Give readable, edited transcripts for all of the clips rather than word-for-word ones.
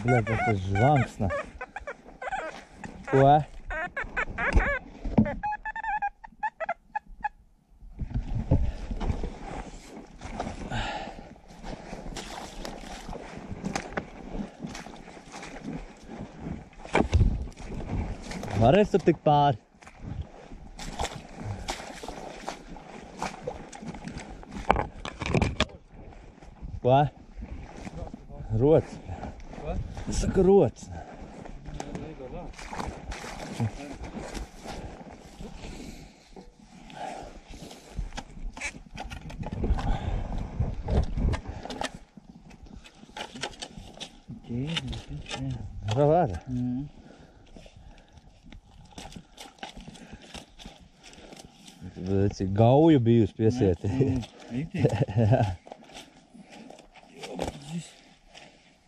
Блядь, это жванксно. Ko? Varēs tur tik pāri? Ko? Rots. Ko? Es saku rots. Var. Cik gauja bijusi piesieti.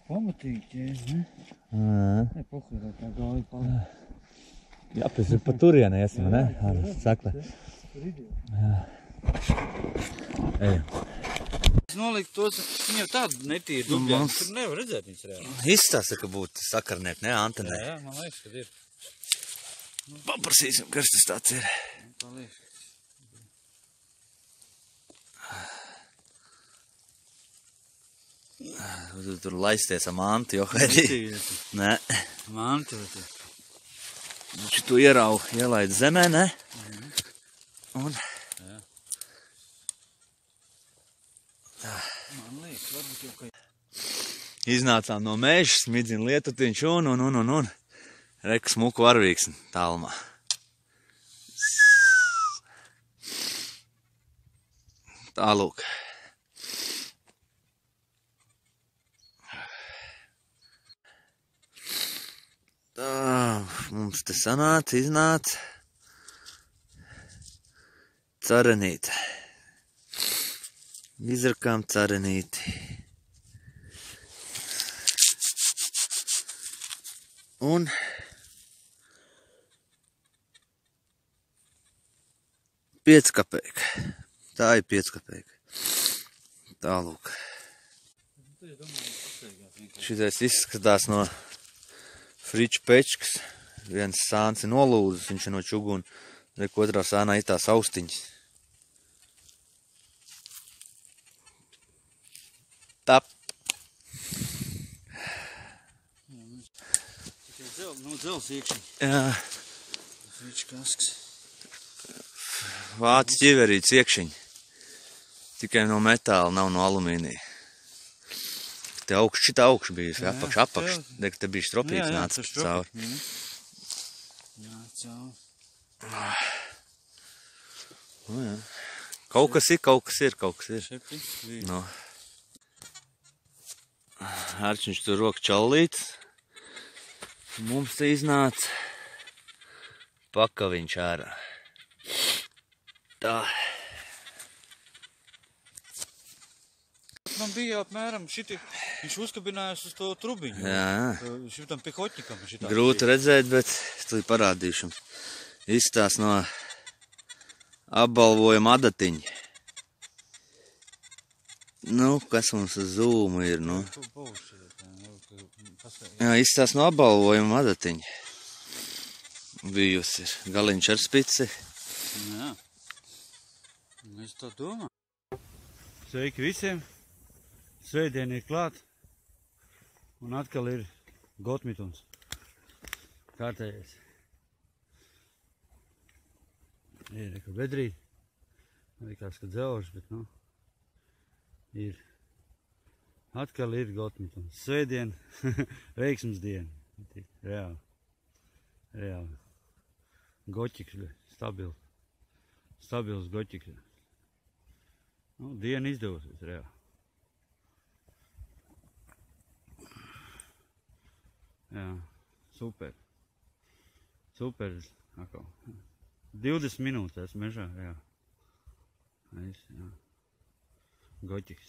Pamatīgi ķēs, ne? Ne, pohuj, vai tā gauja palika. Jā, pēc pa turieni esmu, ne? Sakla. Ejam. Es noliku tos, viņi jau tādu netīri dubļāni, tur nevar redzēt viņas reāli. Izstāsta, ka būtu sakarnieki, ne, antenē. Jā, man liekas, kad ir. Paprasīsim, kas tas tāds ir. Paliekas. Tur laisties ar mantu, jo haidī. Nē. Mantu, vai tu? Viņš to ielaid zemē, ne? Un... Jā. Man liekas, varbūt jau kā... Iznācām no meža, smidzina lietutiņš un. Reka smuku varvīgs tālumā. Tālūk. Tā, mums te iznāca carenīte. Izrakām carenīti. Un 5 kapeka. Tā ir 5 kapeka. Tālūk. Šitais izskatās no friču pečkas. Viens sāns ir nolūzis, viņš ir no čuguna. Reku otrā sānā ir tās austiņas. Tap. Dzels iekšņi. Jā. Friču kasks. Vācis ķiverīts iekšiņi. Tikai no metāla, nav no alumīnija. Te šitā augš bijusi, apakš. Te bija stropīts, nāca cauri. Jā, cauri. Nu, jā. Kaut kas ir. Šepi, no. Arčiņš tur roka čallīts. Mums te iznāca pakaviņš ārā. Tā. Man bija apmēram šiti, viņš uzkabinājās uz to trubiņu. Jā. Šitam pihotņikam. Grūti redzēt, bet tu parādīšu. Izstās no apbalvojuma adatiņa. Nu, kas mums uz zūmu ir, nu? Jā, izstās no apbalvojuma adatiņa. Bijusi ir galiņš ar spici. Jā. Es tā domāju. Sveiki visiem. Svētdien ir klāt. Un atkal ir Gotmituns. Kārtējais. Ir reka bedrī. Likās, ka dzelžs, bet nu. Ir. Atkal ir Gotmituns. Svētdien. Veiksmes diena. Reāli. Reāli. Goķiks. Stabils. Stabils goķiks. Nu, diena izdevosies, reāli. Jā, super. Super. 20 minūtes esmu mežā, jā. Jā. Goķiks.